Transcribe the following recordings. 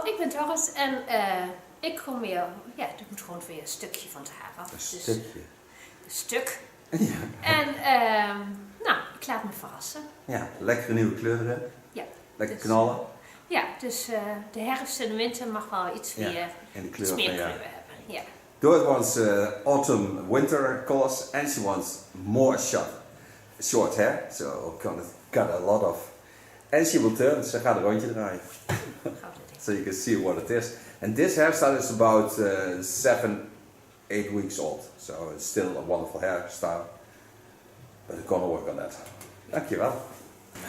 ik ben Dorith en ik kom weer, ja, er moet gewoon weer een stukje van het haar af. Een stukje? Een stuk. Ja. En nou, ik laat me verrassen. Ja, lekkere nieuwe kleuren. Ja. Lekker Dus, knallen. Ja, dus de herfst en de winter mag wel iets meer, en de iets meer kleur kleur hebben. Ja. Dorith wants autumn winter colors and she wants more short hair. So we're gonna cut a lot of. And she will turn, ze gaat een rondje draaien. So you can see what it is. And this hairstyle is about 7, 8 weeks old. So it's still a wonderful hairstyle. But we're gonna work on that. Dankjewel.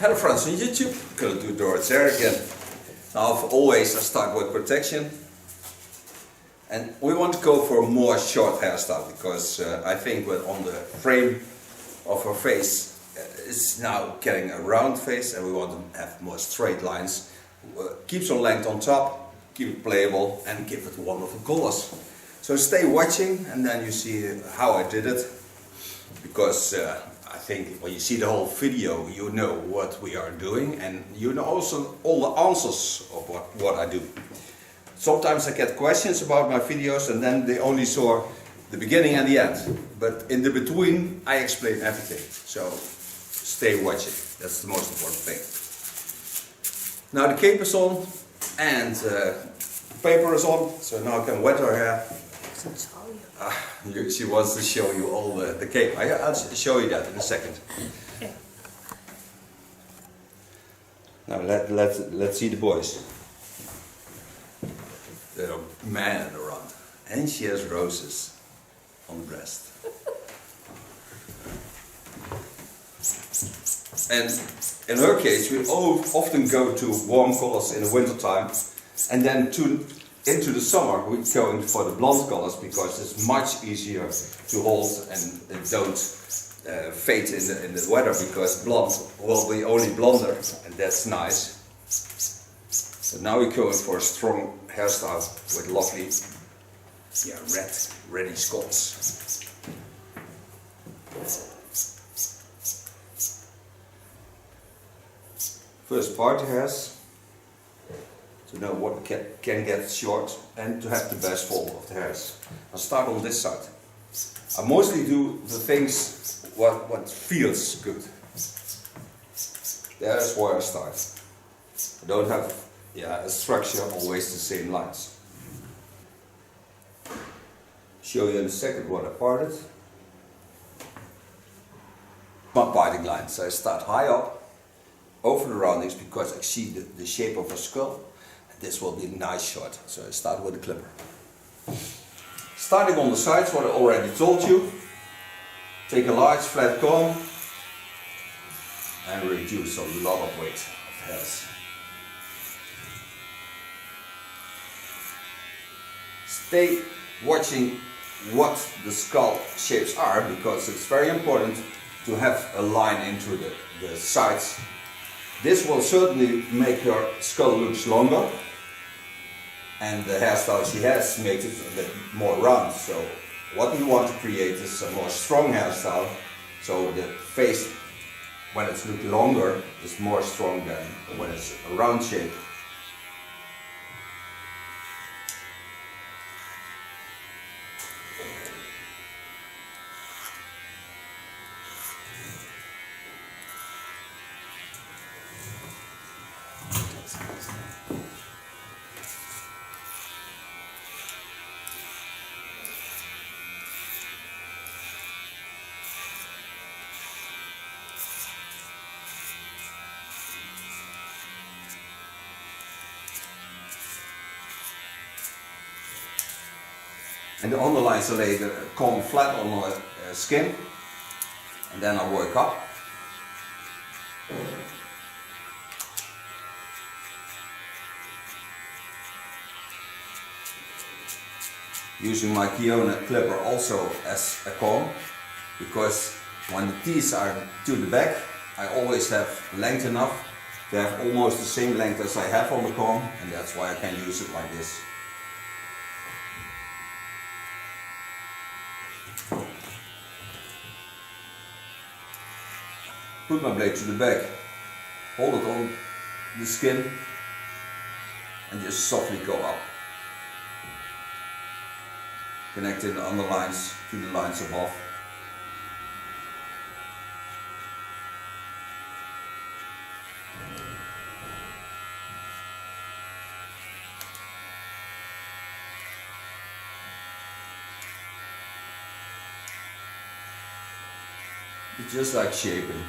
Hello friends on YouTube. Gonna do Dorith's hair again. Now for always I start with protection. And we want to go for a more short hairstyle because I think that on the frame of her face it's now getting a round face and we want to have more straight lines. Keep some length on top, keep it playable and give it wonderful colors. So stay watching and then you see how I did it. Because I think when you see the whole video you know what we are doing and you know also all the answers of what I do. Sometimes I get questions about my videos and then they only saw the beginning and the end. But in the between I explain everything. So stay watching, that's the most important thing. Now the cape is on and paper is on, so now I can wet her hair. She wants to show you all the cape. I'll show you that in a second. Okay. Now let's see the boys. They're a man around. And she has roses on the breast. And in her case, we often go to warm colors in the winter time, and then into the summer we're going for the blonde colors because it's much easier to hold and they don't fade in the weather because blonde will be only blonder, and that's nice. So now we're going for a strong hairstyle with lovely, red, ready Scots. First party hairs, to know what can get short and to have the best fall of the hairs. I'll start on this side. I mostly do the things what feels good. That's where I start. I don't have a structure, always the same lines. Show you in a second what I parted. Not biting lines, so I start high up over the roundings because I see the shape of her skull. And this will be a nice shot, so I start with a clipper. Starting on the sides, what I already told you. Take a large flat comb and reduce a lot of weight of hairs. Stay watching what the skull shapes are because it's very important to have a line into the sides. This will certainly make her skull look longer, and the hairstyle she has makes it a bit more round. So what we want to create is a more strong hairstyle, so the face when it's looking longer is more strong than when it's a round shape. And the underlines I lay the comb flat on my skin, and then I work up. Using my Kiona clipper also as a comb, because when the teeth are to the back, I always have length enough to have almost the same length as I have on the comb, and that's why I can use it like this. Put my blade to the back, hold it on the skin, and just softly go up. Connecting the underlines to the lines above. It's just like shaping.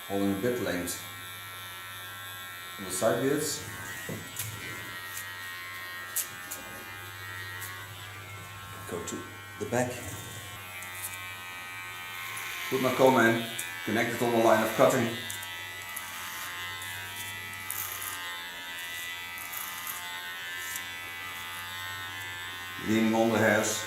Holding a bit length on the side beards. Go to the back. Put my comb in, connect it on the line of cutting. Leaning on the hairs.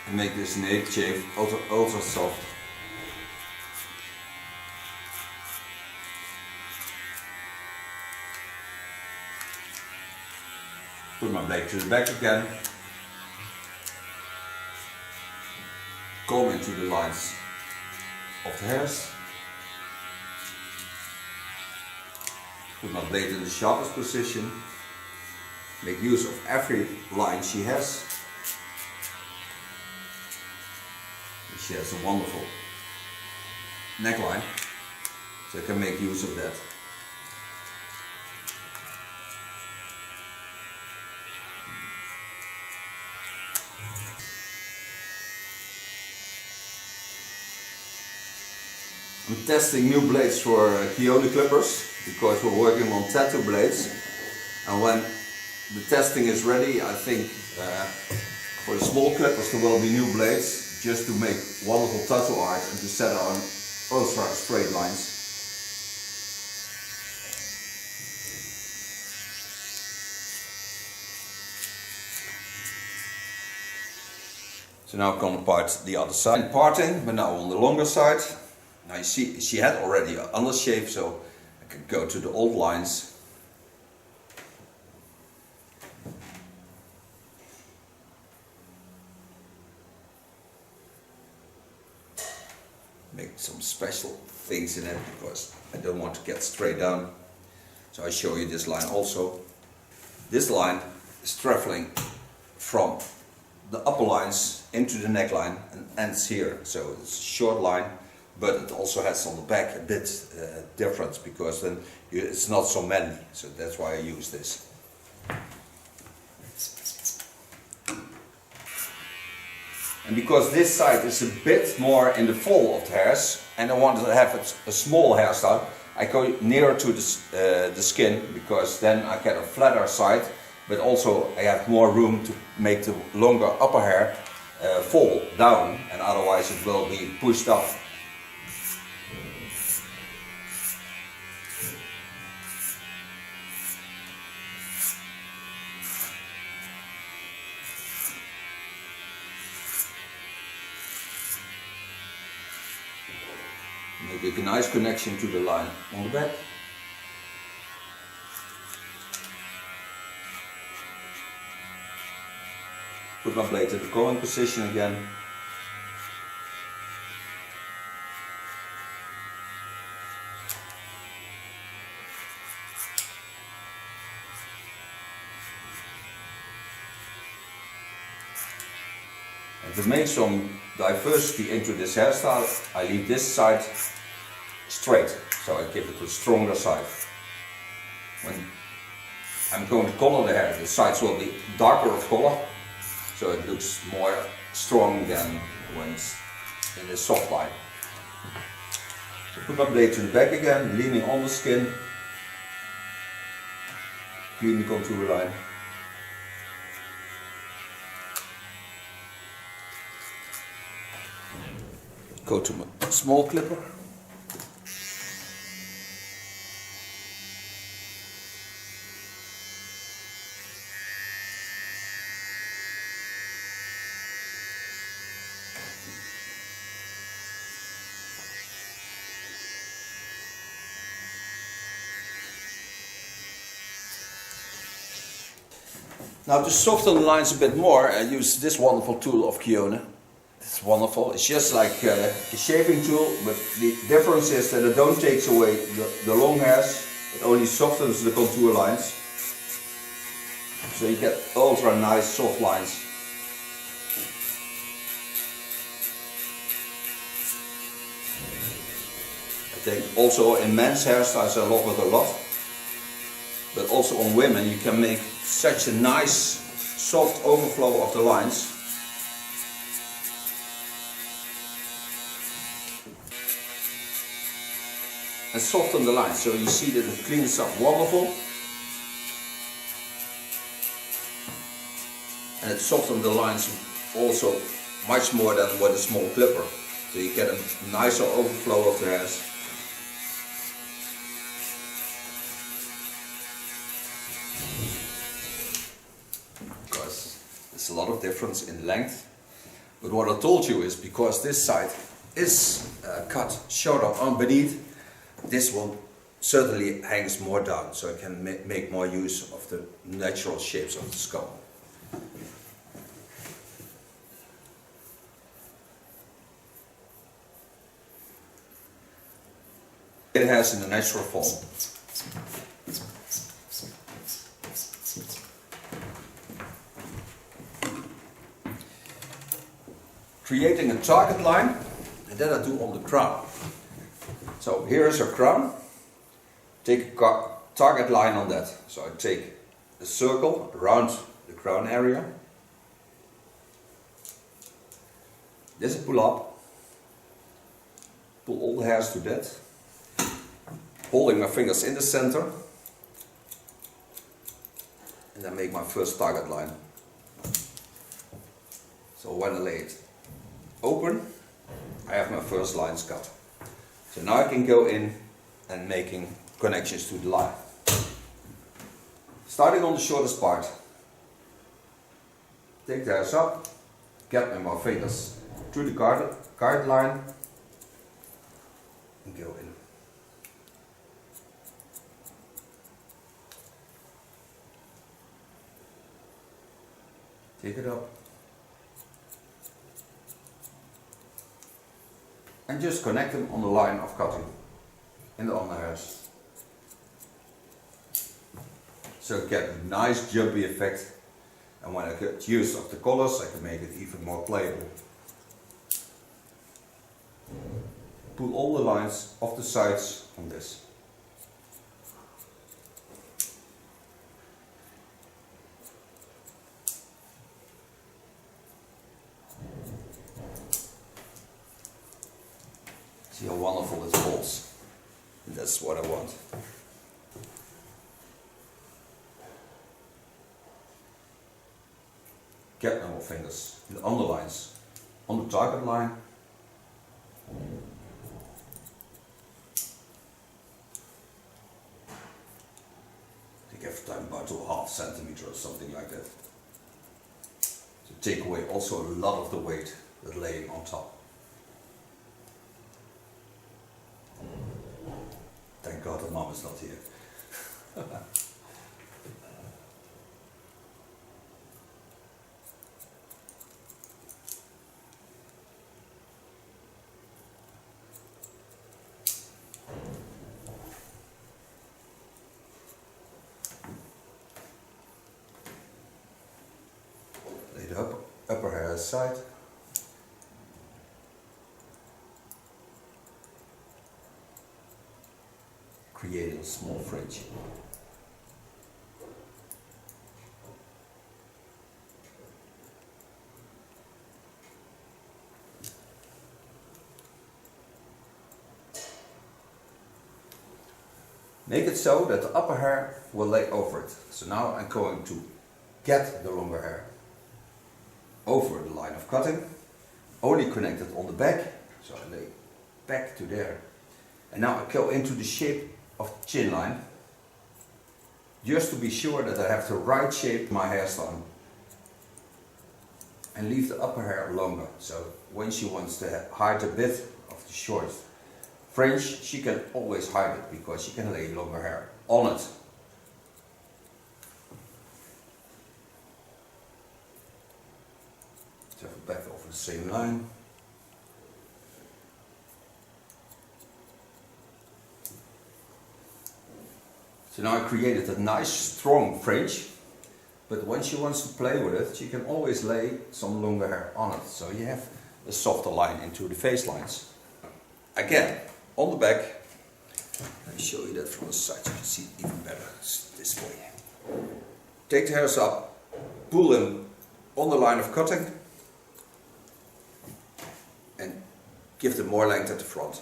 And make this nape shave ultra soft. Put my blade to the back again. Comb into the lines of the hairs. Put my blade in the sharpest position. Make use of every line she has. She has a wonderful neckline, so I can make use of that. I'm testing new blades for Theo Knoop clippers because we're working on tattoo blades, and when the testing is ready, I think for the small clippers there will be new blades just to make wonderful tattoo art and to set on ultra straight lines. So now I'm going to part the other side. Parting, but now on the longer side. Now you see she had already an undershave, so I could go to the old lines. Make some special things in it because I don't want to get straight down. So I show you this line also. This line is traveling from the upper lines into the neckline and ends here. So it's a short line, but it also has on the back a bit difference because then it's not so many. So that's why I use this. And because this side is a bit more in the fall of the hairs and I want to have a small hairstyle, I go nearer to the skin because then I get a flatter side, but also I have more room to make the longer upper hair fall down, and otherwise it will be pushed up. Make a nice connection to the line on the back. Put my blade in the combing position again. And to make some diversity into this hairstyle, I leave this side straight, so I give it a stronger side. When I'm going to color the hair, the sides will be darker of color, so it looks more strong than when it's in a soft line. So put my blade to the back again, leaning on the skin, clean the contour line. go to my small clipper. Now to soften the lines a bit more, I use this wonderful tool of Kione. It's wonderful. It's just like a shaping tool, but the difference is that it don't takes away the long hairs, it only softens the contour lines. So you get ultra nice soft lines. I think also in men's hairstyles I love it a lot. But also on women you can make such a nice soft overflow of the lines. And soften the lines, so you see that it cleans up wonderful. And it softens the lines also much more than with a small clipper. So you get a nicer overflow of the hairs. There's a lot of difference in length, but what I told you is because this side is cut shorter on beneath, this one certainly hangs more down, so I can make more use of the natural shapes of the skull. It has in the natural form. Creating a target line, and that I do on the crown. So here is a crown, take a target line on that. So I take a circle around the crown area, this I pull up, pull all the hairs to that, holding my fingers in the center, and then make my first target line. So when I lay it open, I have my first lines cut. So now I can go in and making connections to the line. Starting on the shortest part. Take the hairs up, get my fingers through the guard line and go in. Take it up. And just connect them on the line of cutting in the underhairs. So get a nice jumpy effect, and when I get use of the colors I can make it even more playable. Pull all the lines off the sides on this. See how wonderful it falls. And that's what I want. Get my fingers in the underlines on the target line. Take every time about to ½ centimeter or something like that. To take away also a lot of the weight that's laying on top. Thank God that Mom is not here. Lay the upper hair aside. Creating a small fringe. Make it so that the upper hair will lay over it. So now I'm going to get the longer hair over the line of cutting, only connect it on the back, So I lay back to there. And now I go into the shape of the chin line, just to be sure that I have the right shape my hairstyle. And leave the upper hair longer. So when she wants to hide a bit of the short fringe, she can always hide it because she can lay longer hair on it. So back over the same line. So now I created a nice strong fringe, but when she wants to play with it, she can always lay some longer hair on it. So you have a softer line into the face lines. Again, on the back, let me show you that from the side so you can see it even better. It's this way. Take the hairs up, pull them on the line of cutting, and give them more length at the front.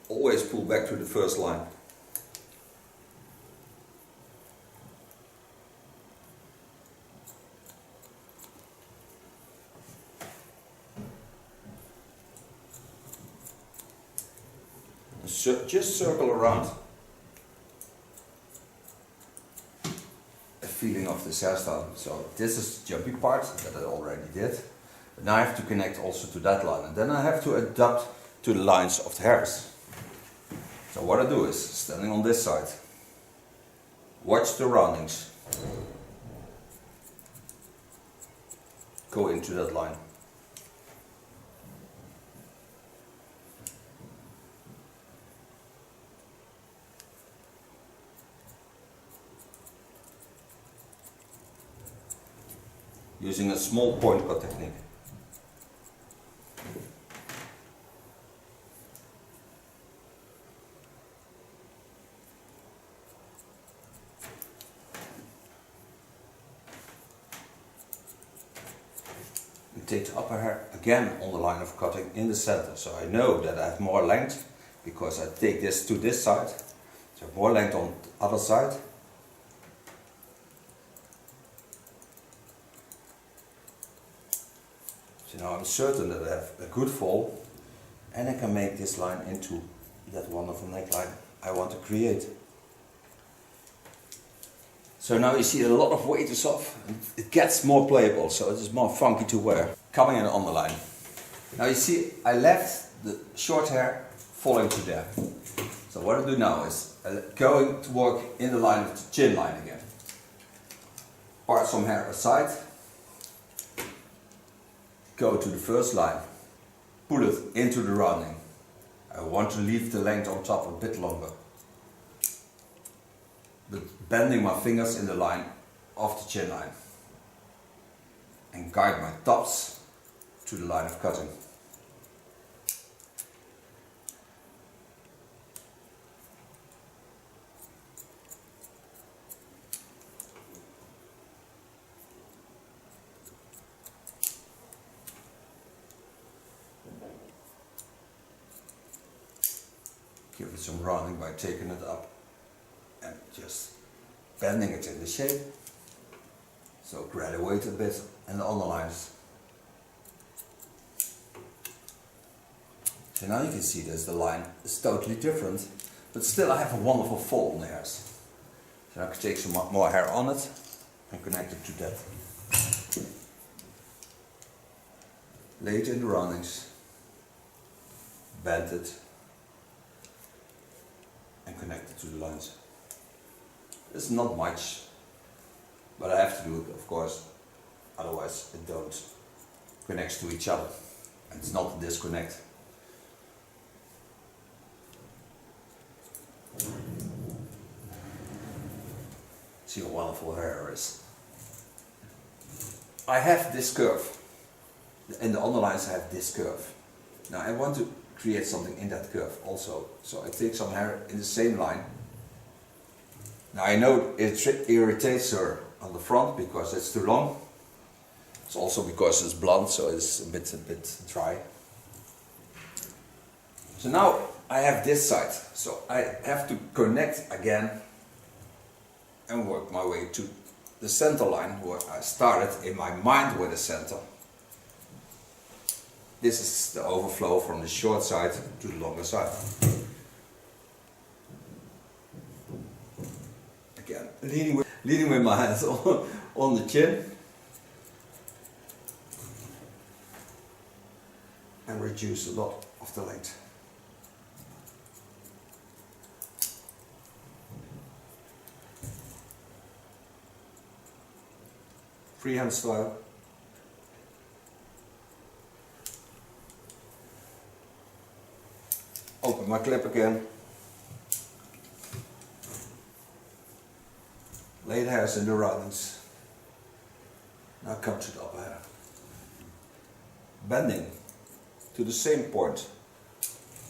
Always pull back to the first line. Just circle around. A feeling of this hairstyle. So this is the jumpy part that I already did. But now I have to connect also to that line. And then I have to adapt to the lines of the hairs. So what I do is, standing on this side, watch the roundings, go into that line. Using a small point cut technique. Take the upper hair again on the line of cutting in the center, so I know that I have more length because I take this to this side, so I have more length on the other side. So now I'm certain that I have a good fall and I can make this line into that wonderful neckline I want to create. So now you see a lot of weight is off, and it gets more playable, so it is more funky to wear. Coming in on the line. Now you see I left the short hair falling to there. So what I do now is going to work in the line of the chin line again. Part some hair aside, go to the first line, pull it into the rounding. I want to leave the length on top a bit longer, but bending my fingers in the line of the chin line and guide my tops to the line of cutting. Give it some rounding by taking it up and just bending it in the shape. So graduate a bit and the underlines. So now you can see that the line is totally different, but still I have a wonderful fall on the hairs. So I can take some more hair on it and connect it to that. Lay it in the roundings, bend it and connect it to the lines. It's not much, but I have to do it, of course, otherwise it don't connect to each other and it's not a disconnect. See how wonderful her hair is. I have this curve, and the underlines have this curve. Now I want to create something in that curve also, so I take some hair in the same line. Now I know it irritates her on the front because it's too long. It's also because it's blonde, so it's a bit dry. So now I have this side, so I have to connect again and work my way to the center line where I started in my mind with the center. This is the overflow from the short side to the longer side. Again, leading with my hands on the chin. And reduce a lot of the length. Freehand style. Open my clip again. Lay the hairs in the roundings. Now come to the upper hair. Bending to the same point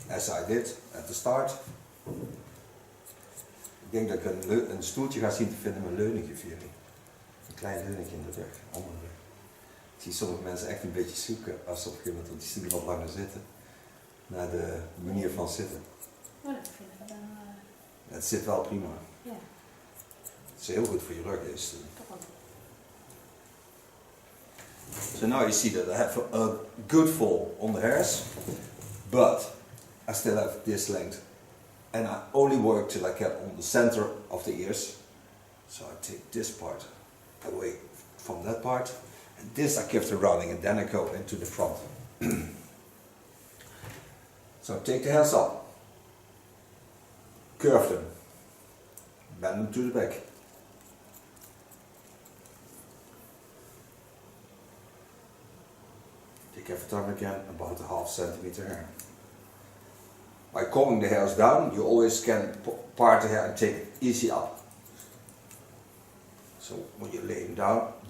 as I did at the start. Ik denk dat ik een stoeltje ga zien te vinden met een leuningje voor jullie. Een klein leuningje in de rug, onder de rug. Ik zie sommige mensen echt een beetje zoeken als ze op een gegeven moment op die stoel wat langer zitten. Naar de manier van zitten. Oh, dat vind ik dan... Het zit wel prima. Ja. Het is heel goed voor je rug. Is Toch wel. So now you see that I have a good fall on the hairs, but I still have this length. And I only work till I get on the center of the ears. So I take this part away from that part. And this I give the rounding and then I go into the front. So take the hairs up. Curve them. Bend them to the back. Take every time again about a half centimeter hair. By combing the hairs down, you always can part the hair and take it easy up. So when you lay them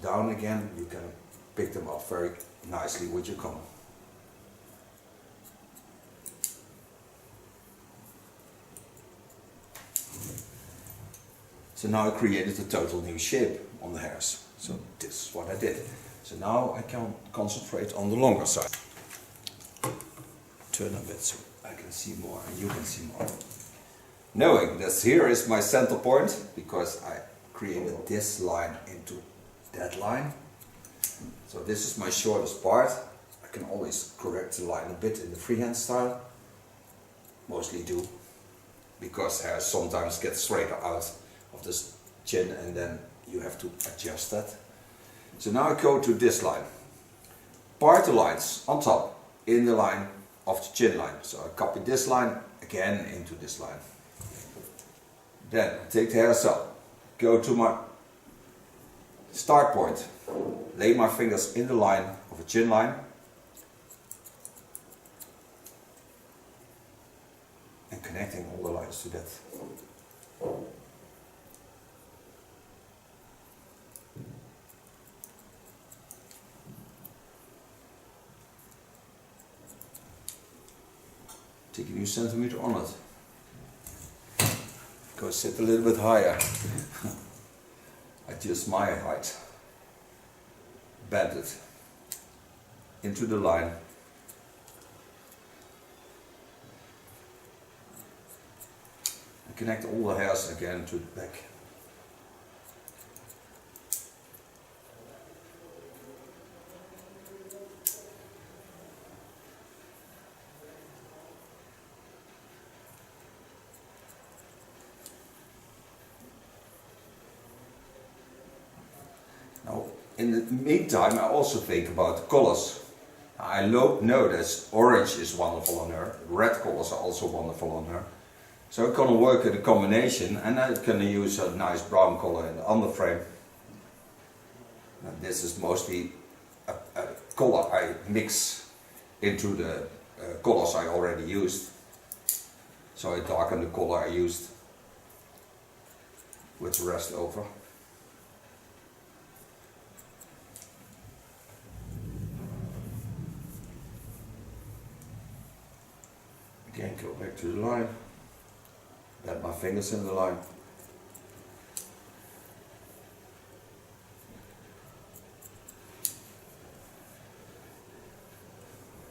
down again, you can pick them up very nicely with your comb. So now I created a total new shape on the hairs. So this is what I did. So now I can concentrate on the longer side. Turn a bit so I can see more and you can see more. Knowing that here is my center point, because I created this line into that line. So this is my shortest part. I can always correct the line a bit in the freehand style. Mostly do, because hair sometimes gets straighter out of the chin and then you have to adjust that. So now I go to this line. Part the lines on top in the line of the chin line. So I copy this line again into this line. Then take the hairs up, go to my start point, lay my fingers in the line of a chin line and connecting all the lines to that. Take a new centimeter on it. Go sit a little bit higher. Adjust my height. Bend it into the line. And connect all the hairs again to the back. Now, in the meantime, I also think about the colors. I know that orange is wonderful on her, red colors are also wonderful on her. So I'm going to work in a combination, and I'm going to use a nice brown color in the underframe. Now, this is mostly a color I mix into the colors I already used. So I darken the color I used with the rest over. Again, go back to the line, bend my fingers in the line.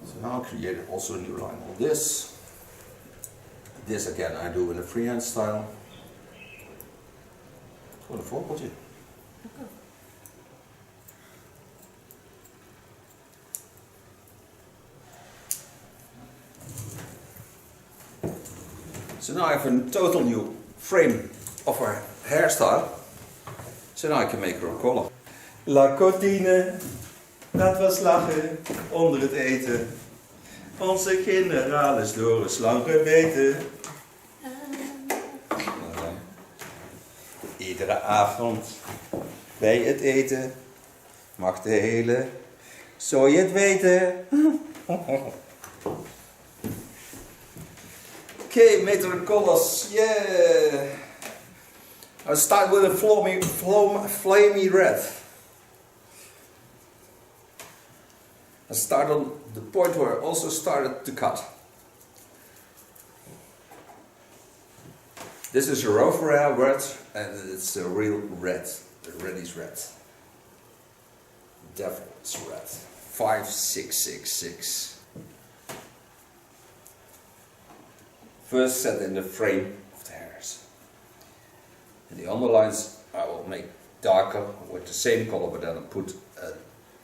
So now I created also a new line on this. This again I do in a freehand style. Gewoon een voorbeeldje. So now I have a total new frame of her hairstyle. So now I can make her a collar. La Cortine, laat was lachen onder het eten. Onze generaal is door een slang gebeten. Iedere avond bij het eten mag de hele zooi het weten. Okay, made the colors, yeah! I'll start with a flamey red. I start on the point where I also started to cut. This is a rough red and it's a real red, the reddish red. Devil's red. 5666. First set in the frame of the hairs. And the underlines I will make darker with the same color, but then I put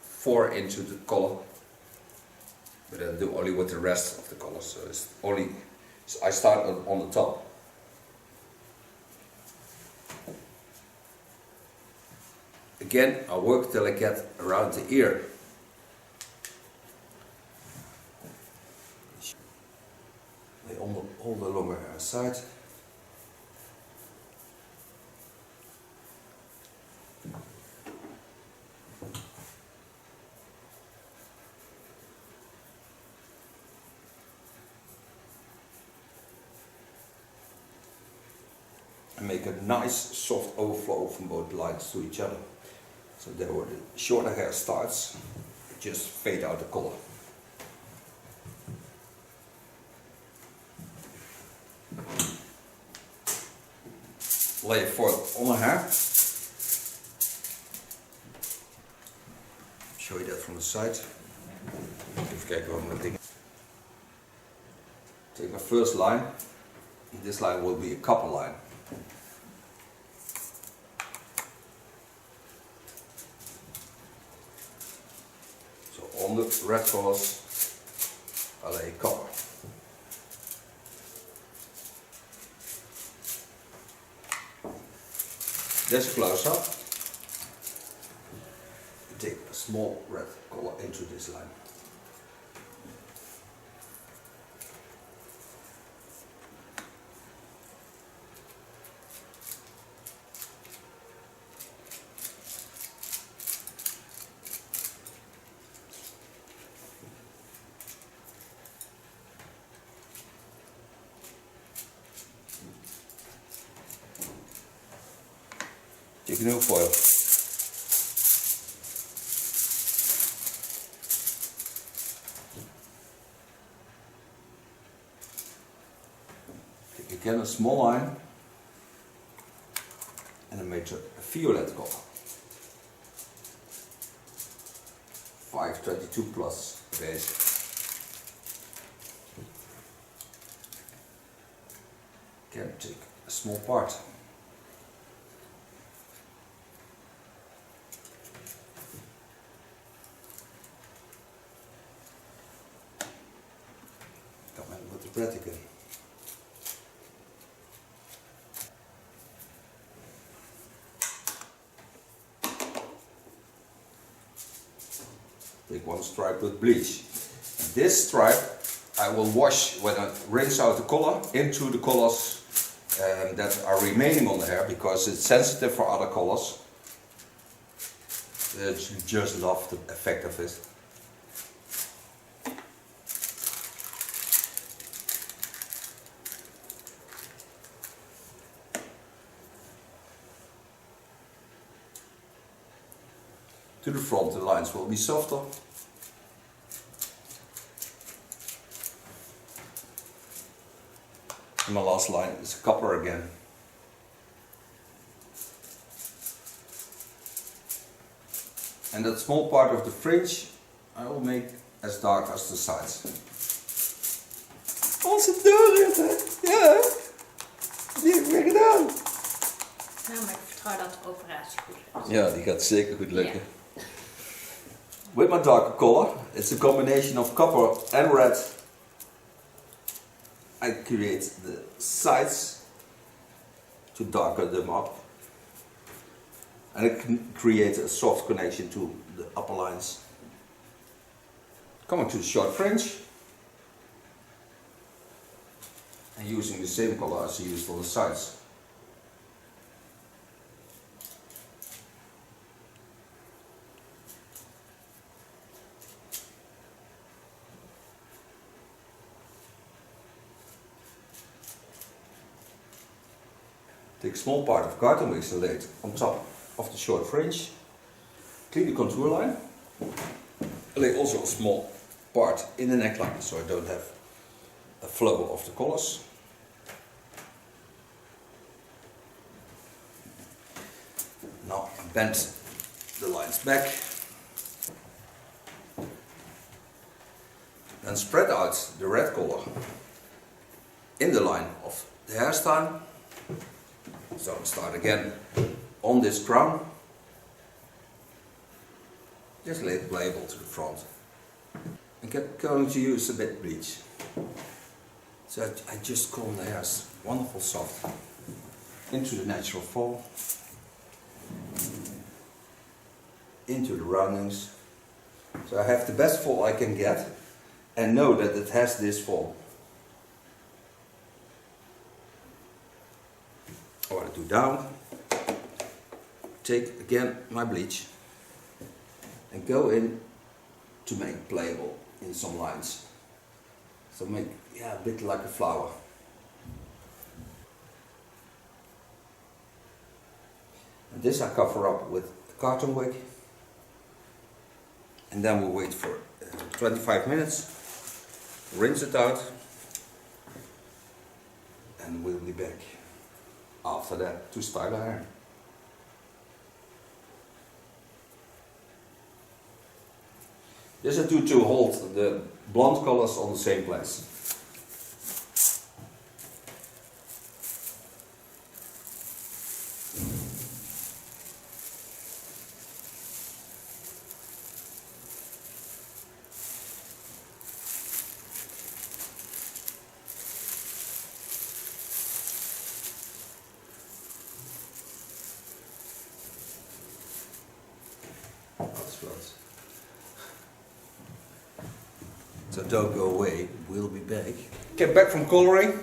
4 into the color. But then do only with the rest of the color. So it's only, so I start on the top. Again, I work till I get around the ear. They hold the longer hair aside. And make a nice soft overflow from both lines to each other. So there where the shorter hair starts, just fade out the color. Lay it forward on the hair. Show you that from the side. Even kijken wat mijn ding. Take my first line. This line will be a couple line. On the red colors, I lay copper. There's a close up. Take a small red color into this line. Take a new foil. Take again a small line and I make a violet color. 522 plus base. Again, take a small part. Red again. Take one stripe with bleach. And this stripe I will wash when I rinse out the color into the colors that are remaining on the hair because it's sensitive for other colors. Just love the effect of it. To the front, the lines will be softer. And my last line is copper again. And that small part of the fringe I will make as dark as the sides. Onze Dorith, hè? Ja, die heb ik weer gedaan. Nou, maar ik vertrouw dat de operatie goed lukt. Ja, die gaat zeker goed lukken. Yeah. With my darker color, it's a combination of copper and red. I create the sides to darken them up, and I can create a soft connection to the upper lines. Coming to the short fringe, and using the same color as I used for the sides. Take a small part of carton wax and lay it on top of the short fringe. Clean the contour line. I lay also a small part in the neckline so I don't have a flow of the colors. Now I bend the lines back and spread out the red color in the line of the hairstyle. So start again on this crown. Just lay it playable to the front. I'm going to use a bit bleach. So I just comb the hairs wonderful soft into the natural fall, into the roundings. So I have the best fall I can get and know that it has this fall. What I do down, take again my bleach and go in to make playable in some lines. So make a bit like a flower. And this I cover up with a carton wig, and then we'll wait for 25 minutes, rinse it out, and we'll be back after that to style the hair. This I do to hold the blonde colors on the same place. So don't go away, we'll be back. Get back from coloring.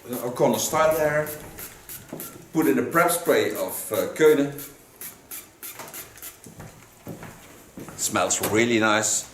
I'm gonna style there. Put in a prep spray of Keunen. Smells really nice.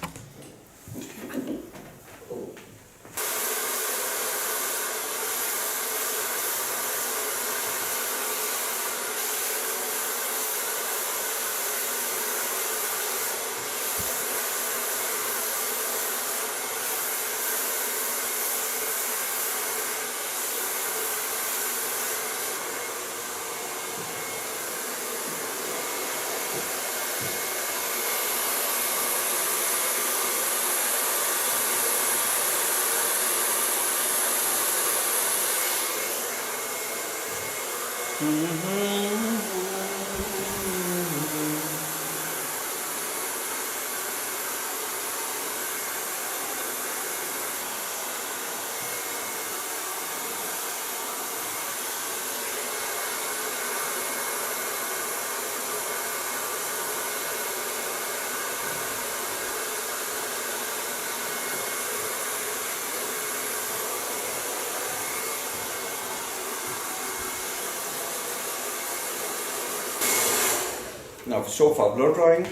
Now for so far blow drying.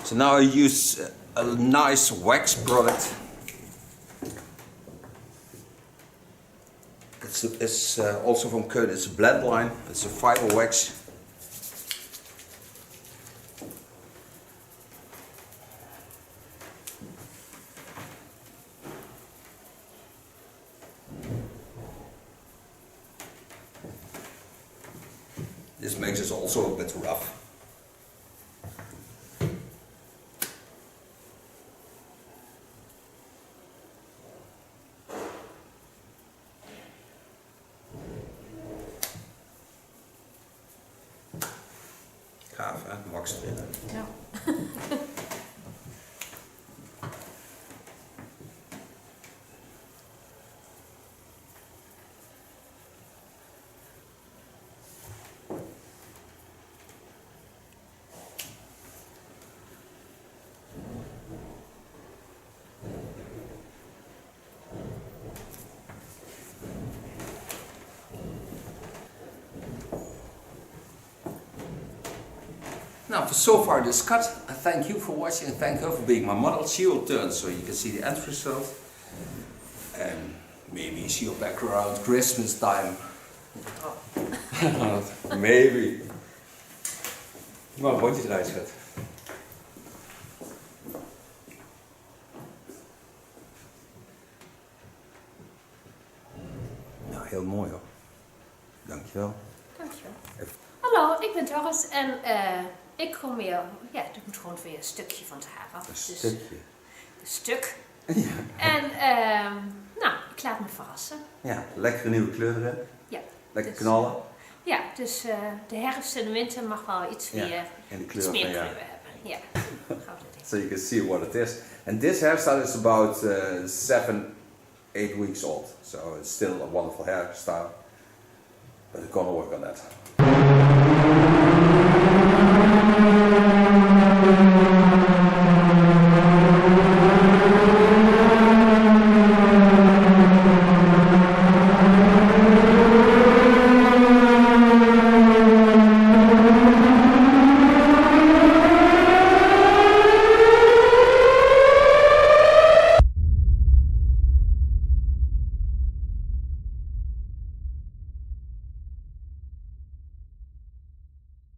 So now I use a nice wax product. It's also from Keunen. It's a blend line. It's a fiber wax. This makes it also a bit rough. Gaaf, hè? Wax erin. Ja. Now, so far this cut, I thank you for watching and thank her for being my model. She will turn so you can see the end result. And maybe she'll back around Christmas time. Maybe. Maar een rondje eruit zet. Nou, heel mooi hoor. Dankjewel. Dankjewel. Even. Hallo, ik ben Dorith en ik kom weer, ja, ik moet gewoon weer een stukje van het haar af. Een Dus stukje. een stuk. Ja. En nou, ik laat me verrassen. Ja, lekkere nieuwe kleur erin. Ja. Lekker Dus, knallen. Ja, dus de herfst en de winter mag wel iets meer, En de kleur iets meer van kleur ja. hebben. Ja. So you can see what it is. And this hairstyle is about 7, 8 weeks old. So it's still a wonderful hairstyle. But I'm gonna work on that.